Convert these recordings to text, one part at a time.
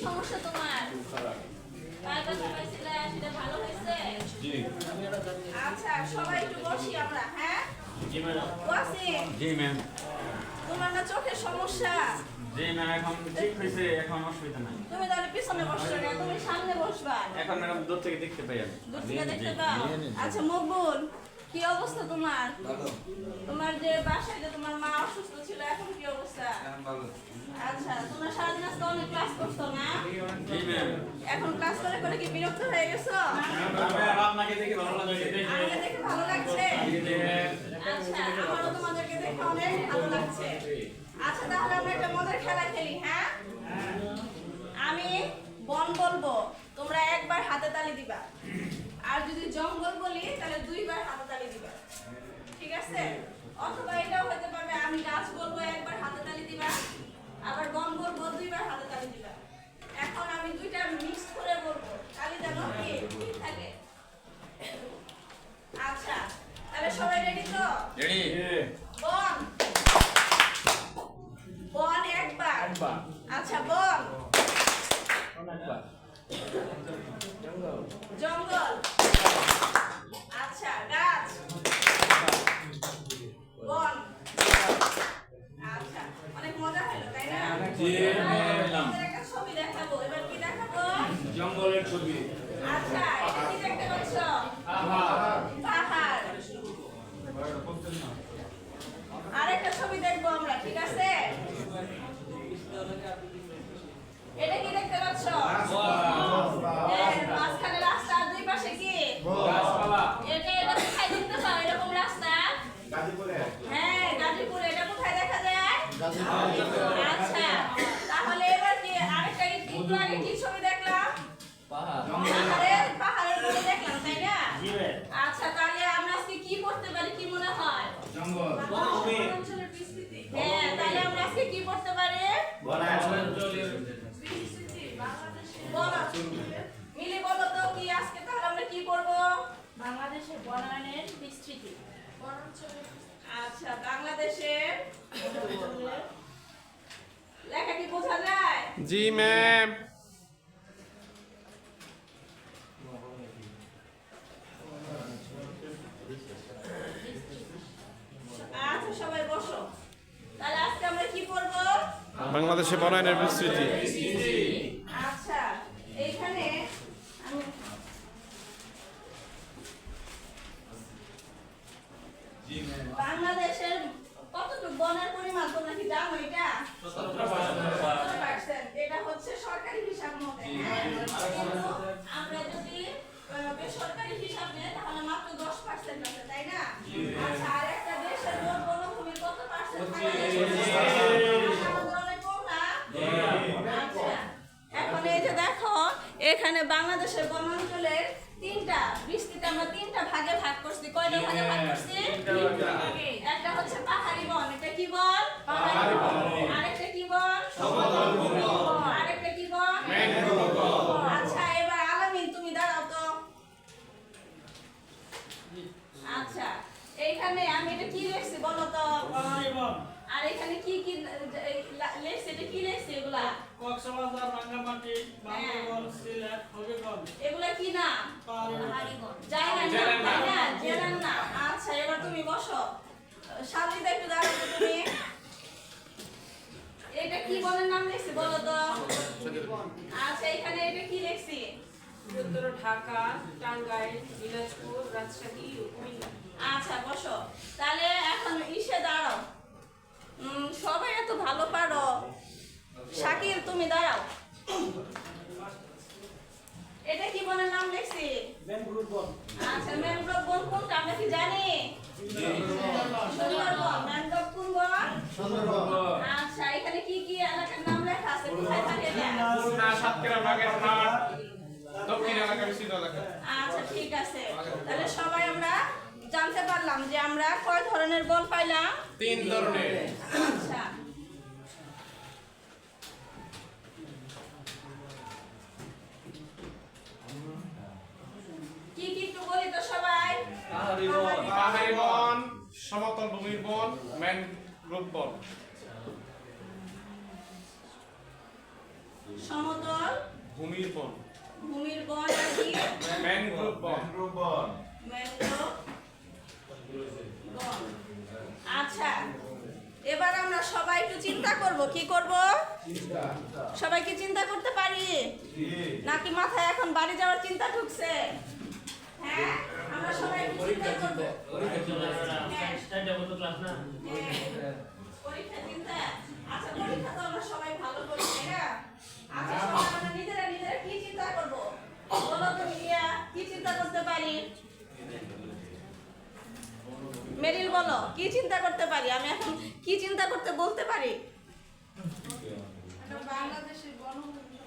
সমস্যা তোমার? পায়ে ব্যথা পাইছিলে, সেটা ভালো হয়েছে? জি। আচ্ছা, সবাই একটু বসি আমরা, হ্যাঁ? জি ম্যাডাম। ওয়াসিম, জি ম্যাম। তোমার না চোখের সমস্যা? জি ম্যাম, এখন ঠিক হয়েছে, এখন অসুবিধা নাই। তুমি তাহলে পিছনে বসছো না, তুমি সামনে বসবা। এখন ম্যাডাম দূর থেকে দেখতে পাই আমি। দূর থেকে দেখতে পাও? আচ্ছা মকবুল, কি অবস্থা তোমার? তোমার যে বাসায় যে তোমার মা অসুস্থ ছিল, এখন কি অবস্থা? আচ্ছা, তোমরা সারাদিন আজকে অনেক ক্লাস করছো না? জি ম্যাম। এখন ক্লাস করে করে কি বিরক্ত হয়ে গেছো? আপনাকে দেখে ভালো লাগছে। আমাকে দেখে ভালো লাগছে? আচ্ছা, আমারও তোমাদেরকে দেখে অনেক ভালো লাগছে। আচ্ছা, তাহলে আমরা একটা মজার খেলা খেলি, হ্যাঁ? আমি বন বলবো, তোমরা একবার হাতে তালি দিবা। আর যদি জঙ্গল বলি তাহলে দুইবার হাতে তালি দিবা। ঠিক আছে? অথবা এটাও হতে পারে আমি গাছ বলবো, একবার হাতে তালি দিবা। আবার বন বলবো, দুইবার হাতে তালি দিবা। এখন আমি দুইটা মিক্স করে বলবো, তালি যেন কি ঠিক থাকে। আচ্ছা, তাহলে সবাই রেডি তো? রেডি? বন। বন একবার। আচ্ছা, বন। জঙ্গল। আচ্ছা, গাছ। বন। আচ্ছা, অনেক মজা হলো, তাই না? জি ম্যাম। আমাদের একটা ছবি দেখাবো। এবার কি দেখাবো? জঙ্গলের ছবি। আচ্ছা, এটা কি দেখতে পাচ্ছ? পাহাড়। আরেকটা ছবি দেখবো আমরা, ঠিক আছে? এটা কি দেখতে পাচ্ছ? মাঝখানে রাস্তা, আর দুই পাশে কি? গাছপালা। এটা কোথায় দেখতে পাও এরকম রাস্তা? হ্যাঁ, গাজীপুরে। এটা কোথায় দেখা যায়? আচ্ছা, তাহলে এবার কি আরেকটা একটু আগে কি ছবি দেখলাম? পাহাড়ের মধ্যে দেখলাম, তাই না? আচ্ছা, তাহলে আমরা আজকে কি পড়তে পারি, কি মনে হয়? জঙ্গল। হ্যাঁ, তাহলে আমরা আজকে কি পড়তে পারি? বলো। মিলি বলো তো, কি আজকে তাহলে আমরা কি পড়বো? বাংলাদেশের বনায়নের বিস্তৃতি। আচ্ছা, বাংলাদেশের লেখা কি বোঝা যায়? জি ম্যাম। আচ্ছা, সবাই বসো। তাহলে আজকে আমরা কি পড়বো? বাংলাদেশে বনায়নের বিস্তৃতি। আচ্ছা, এইখানে আমি বাংলাদেশের কতটুকু বনের পরিমাণ তোমরা কি জানো এটা? 17%। এটা হচ্ছে সরকারি হিসাব মতে। কিন্তু আমরা যদি বেসরকারি হিসাব নেই তাহলে মাত্র 10% আছে, তাই না? আচ্ছা, আর একটা দেশের মোট বনভূমি কত পার্সেন্ট থাকে? আমাদের অনেক কম না? আচ্ছা, এখন এই যে দেখো, এখানে বাংলাদেশের বনাঞ্চলের তিনটা বিস্তৃতি আমরা তিনটা ভাগে ভাগ করছি। কয়টা ভাগে ভাগ করছি? একটা হচ্ছে পাহাড়ি বন। এটা কি বন? পাহাড়ি বন। আরেকটা কি বন? সমতল ভূমি বন। আরেকটা কি বন? ম্যানগ্রোভ বন। আচ্ছা, এবার আলামিন তুমি দাঁড়াও তো। আচ্ছা, এইখানে আমি এটা কি লিখছি বলো তো? পাহাড়ি বন। আর এখানে কি কি লিখছি? এটা কি লিখছি এগুলা? কক্সবাজার, রাঙ্গামাটি, বান্দরবান, সিলেট, হবিগঞ্জ। এগুলা কি নাম? পাহাড়ি বন। জায়গার নাম, তাই না? জেলার নাম। আচ্ছা, এবার তুমি বসো। শালিদা একটু দাঁড়াও তো তুমি। এটা কি বনের নাম লিখছি বলো তো? আচ্ছা, এখানে এটা কি লিখছি? উত্তর ঢাকা, টাঙ্গাইল, দিনাজপুর, রাজশাহী, কুমিল্লা। আচ্ছা, বসো। তাহলে এখন ইসে দাঁড়াও। সবাই এত ভালো পারো। শাকিল তুমি দাঁড়াও। এটা কি বনের নাম লিখছি? ম্যানগ্রোভ বন। আচ্ছা, ম্যানগ্রোভ বন কোনটা আমরা কি জানি? সুন্দরবন। ম্যানগ্রোভ কোন বন? আচ্ছা, এখানে কি কি এলাকার নাম লেখা আছে? কোথায় থাকে এটা? খুলনা, সাতক্ষীরা, বাগেরহাট, দক্ষিণ এলাকা, বিস্তৃত এলাকা। আচ্ছা, ঠিক আছে। তাহলে সবাই আমরা জানতে পারলাম যে আমরা কয় ধরনের বন পাইলাম? 3 ধরনের। আচ্ছা, কি কি একটু বলি তো সবাই? পাহাড়ি বন, সমতল ভূমির বন, ম্যানগ্রোভ বন। সমতল ভূমির বন ভূমির বন আর কি ম্যানগ্রোভ বন ম্যানগ্রোভ বন। আচ্ছা, এবার আমরা সবাই একটু চিন্তা করব। কি করব? সবাই কি চিন্তা করতে পারি নাকি মাথায় এখন বাড়ি যাওয়ার চিন্তা ঢুকছে? হ্যাঁ, আমরা সবাই একটু চিন্তা করব। হ্যাঁ, পরীক্ষা চিন্তা। আচ্ছা, পরীক্ষা তো আমরা সবাই ভালো করি, তাই না? আচ্ছা, সবাই আমরা নিজেরা নিজেরা কি চিন্তা করব? বলো তো মিয়া, কি চিন্তা করতে পারি? মেরিল বলো, কি চিন্তা করতে পারি? আমি এখন কি চিন্তা করতে বলতে পারি? বাংলাদেশের বনভূমি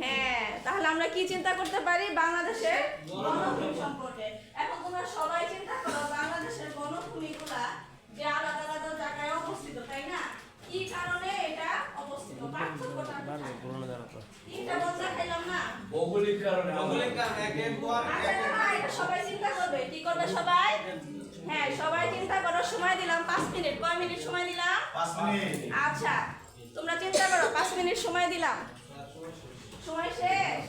হ্যাঁ, তাহলে আমরা কি চিন্তা করতে পারি? বাংলাদেশের বনভূমি সম্পর্কে। এখন তোমরা সবাই চিন্তা করো বাংলাদেশের বনভূমিগুলা যে আলাদা আলাদা জায়গায় অবস্থিত, তাই না? কি কারণে এটা অবস্থিত? পার্থক্যটা কোথায়? তিনটা বন দেখাইলাম না? ভৌগোলিক কারণে আচ্ছা, না, এটা সবাই চিন্তা করবে। কি করবে সবাই? হ্যাঁ, সবাই চিন্তা করো। সময় দিলাম 5 মিনিট। কয় মিনিট সময় দিলাম? 5 মিনিট। আচ্ছা, তোমরা চিন্তা করো। 5 মিনিট সময় দিলাম। সময় শেষ।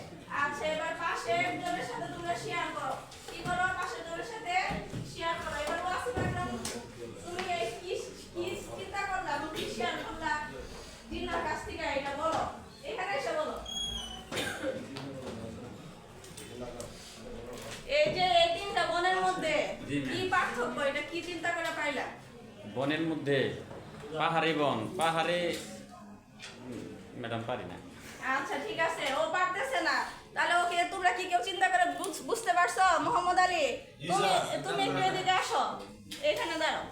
আচ্ছা, এবার পাশের জনের সাথে তোমরা শেয়ার করো। কি করো? পাশের জনের সাথে শেয়ার করো। এবার ওয়াসিম আকরাম, তুমি এই কি কি চিন্তা করলা? তুমি কি শেয়ার করলা জিন্নার কাছ থেকে? এটা বলো, এখানে এসে বলো। এই যে এই তিনটা বনের মধ্যে কি পার্থক্য? এটা কি চিন্তা করে পাইলা? বনের মধ্যে পাহাড়ি বন, পাহাড়ে ম্যাডাম পারি না। আচ্ছা, ঠিক আছে, ও পারতেছে না। তাহলে ওকে তোমরা কি কেউ চিন্তা করে বুঝতে পারছো? মোহাম্মদ আলী, তুমি তুমি একটু এদিকে আসো, এখানে দাঁড়াও।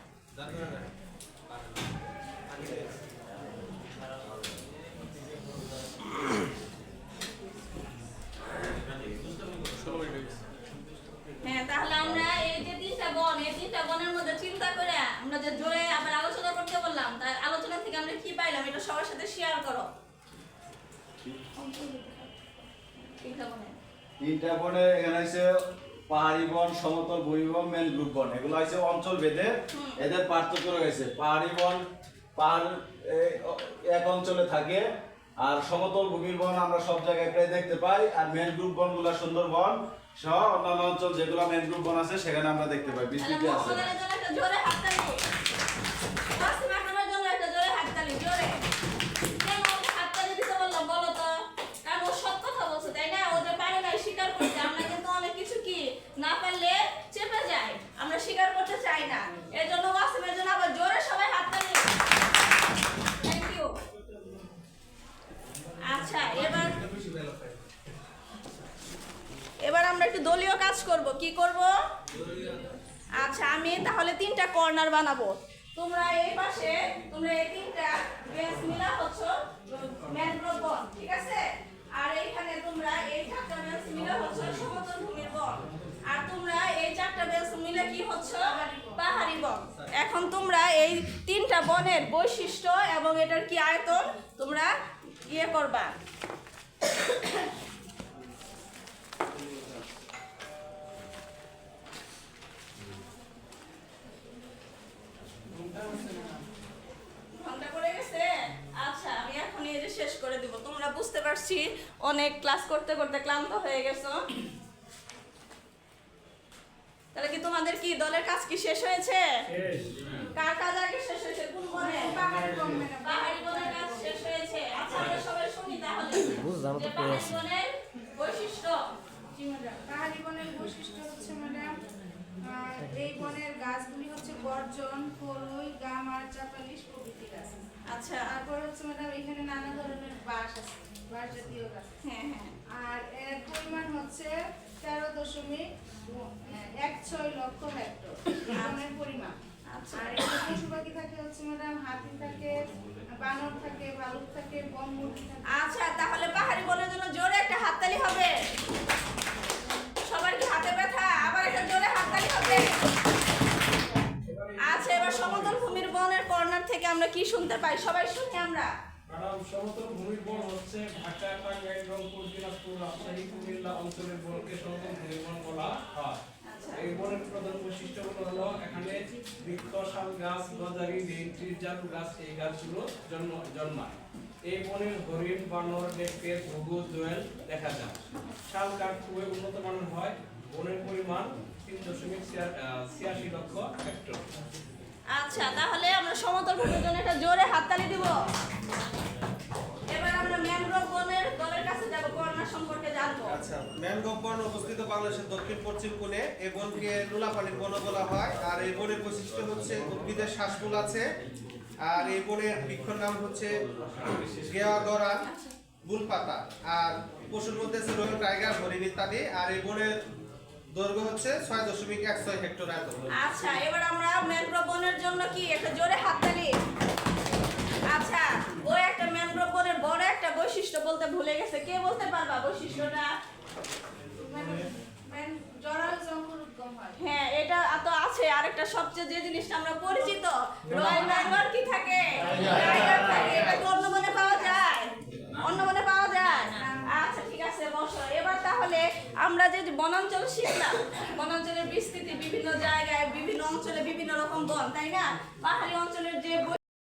হ্যাঁ, তাহলে আমরা এই যে তিনটা বন, এই তিনটা বনের মধ্যে চিন্তা করে আমরা যে জোরে আবার আলোচনা করতে বললাম, তার আলোচনা থেকে আমরা কি পাইলাম এটা সবার সাথে শেয়ার করো। তিনটা বনে এখানে আছে পাহাড়ি বন, সমতল ভূমি বন, ম্যানগ্রোভ বন। এগুলো আছে অঞ্চল ভেদে এদের পার্থক্য রয়েছে। পাহাড়ি বন পাহাড় এক অঞ্চলে থাকে, আর সমতল ভূমির বন আমরা সব জায়গায় প্রায় দেখতে পাই। আর ম্যানগ্রোভ বনগুলো সুন্দরবন সহ অন্যান্য অঞ্চল যেগুলো ম্যানগ্রোভ বন আছে সেখানে আমরা দেখতে পাই, বিস্তৃতি আছে। জোরে হাততালি। ওয়াসিম আকরামের জন্য একটা জোরে হাততালি, জোরে। কেন ওকে হাততালি দিতে বললাম বলো তো? কারণ ও সব কথা বলছে, তাই না? ও যে পারে না স্বীকার করতে। আমরা কিন্তু অনেক কিছু কি না পারলে চেপে যাই, আমরা স্বীকার করতে চাই না। এর জন্য ওয়াসিমের জন্য আবার জোরে সবাই হাততালি। Thank you. আচ্ছা, এবার আমরা একটু দলীয় কাজ করব। কি করব? আচ্ছা, আমি তাহলে তিনটা কর্নার বানাবো। তোমরা এই পাশে, তোমরা এই তিনটা বেঞ্চ মিলা হচ্ছে ম্যানগ্রোভ বন, ঠিক আছে? আর এইখানে তোমরা এই চারটা বেঞ্চ মিলা হচ্ছে সমতল ভূমির বন। আর তোমরা এই চারটা বেঞ্চ মিলে কি হচ্ছে? পাহাড়ি বন। এখন তোমরা এই তিনটা বনের বৈশিষ্ট্য এবং এটার কি আয়তন তোমরা ইয়ে করবা। ঘন্টা পড়ে গেছে? আচ্ছা, আমি এখন এই যে শেষ করে দিব। তোমরা বুঝতে পারছি অনেক ক্লাস করতে করতে ক্লান্ত হয়ে গেছো। তাহলে কি তোমাদের কি দলের কাজ কি শেষ হয়েছে? কার কাজ আগে শেষ হয়েছে? কোন বনে? পাহাড়ি বনের কাজ শেষ হয়েছে। আচ্ছা, আমরা সবাই শুনি তাহলে যে পাহাড়ি বনের বৈশিষ্ট্য। পাহাড়ি বনের বৈশিষ্ট্য হচ্ছে ম্যাডাম, এই বনের গাছগুলি হচ্ছে গর্জন, কলই, গামার, চাপালিশ প্রভৃতি গাছ। আচ্ছা, তারপর হচ্ছে ম্যাডাম এখানে নানা ধরনের বাঁশ আছে, বাঁশ জাতীয় গাছ। হ্যাঁ হ্যাঁ। আর এর পরিমাণ হচ্ছে 13.16 লক্ষ হেক্টর বনের পরিমাণ। আচ্ছা, আর এখানে পশু পাখি থাকে হচ্ছে ম্যাডাম, হাতি থাকে, বানর থাকে, ভালুক থাকে, বনমুরগি থাকে। আচ্ছা, তাহলে পাহাড়ি বনের জন্য জোরে একটা হাততালি হবে। সবার কি হাতে ব্যথা? আবার একটা জোরে হাততালি হবে। আচ্ছা, এবার সমতল ভূমির বনের কর্নার থেকে আমরা কি শুনতে পাই? সবাই শুনি আমরা। ম্যাডাম, সমতল ভূমির বন হচ্ছে ঢাকা, টাঙ্গাইল, রংপুর, দিনাজপুর, রাজশাহী, কুমিল্লা অঞ্চলের বনকে সমতল ভূমির বন বলা হয়। এই বনের প্রধান বৈশিষ্ট্যগুলো হলো এখানে বৃক্ষ, শাল গাছ, গজারি, নিম, জারু গাছ, এই গাছগুলো জন্মায়। এই বনের হরিণ, বানর, নেকড়ে, ঘুঘু, দোয়েল দেখা যায়। শাল কাঠ খুবই উন্নত মানের হয়। বনের পরিমাণ 3.86 লক্ষ হেক্টর। আচ্ছা, তাহলে আমরা সমতল ভূমির জন্য একটা জোরে হাততালি দিব। এবার আমরা ম্যানগ্রোভ বনের দলের কাছে যাব, বন্যা সম্পর্কে জানবো। আচ্ছা, ম্যানগ্রোভ বন অবস্থিত বাংলাদেশের দক্ষিণ পশ্চিম কোণে। এই বনকে নুলাপানির বন বলা হয়। আর এই বনের বৈশিষ্ট্য হচ্ছে উদ্ভিদের শ্বাসমূল আছে। আর এই বনের বৃক্ষর নাম হচ্ছে গেওয়া গরান, বুলপাতা। আর পশুর মধ্যে আছে রয়েল টাইগার, হরিণ ইত্যাদি। আর এই বনের দৈর্ঘ্য হচ্ছে 6.16 হেক্টর আয়তন। আচ্ছা, এবার আমরা ম্যানগ্রোভ বনের জন্য কি একটা জোরে হাততালি। আচ্ছা, ও একটা ম্যানগ্রোভ বনের বড় একটা বৈশিষ্ট্য বলতে ভুলে গেছে, কে বলতে পারবা বৈশিষ্ট্যটা? জরায়ু জঙ্গল উদ্গম হয়। হ্যাঁ, এটা তো আছে। আরেকটা সবচেয়ে যে জিনিসটা আমরা পরিচিত, রয়্যাল বেঙ্গল কি থাকে? টাইগার থাকে। এটা কি অন্য বনে পাওয়া যায়? অন্য বনে পাওয়া যায়? আচ্ছা, ঠিক আছে, বসো। এবার তাহলে আমরা যে বনাঞ্চল শিখলাম, বনাঞ্চলের বিস্তৃতি, বিভিন্ন জায়গায় বিভিন্ন অঞ্চলে বিভিন্ন রকম বন, তাই না? পাহাড়ি অঞ্চলের যে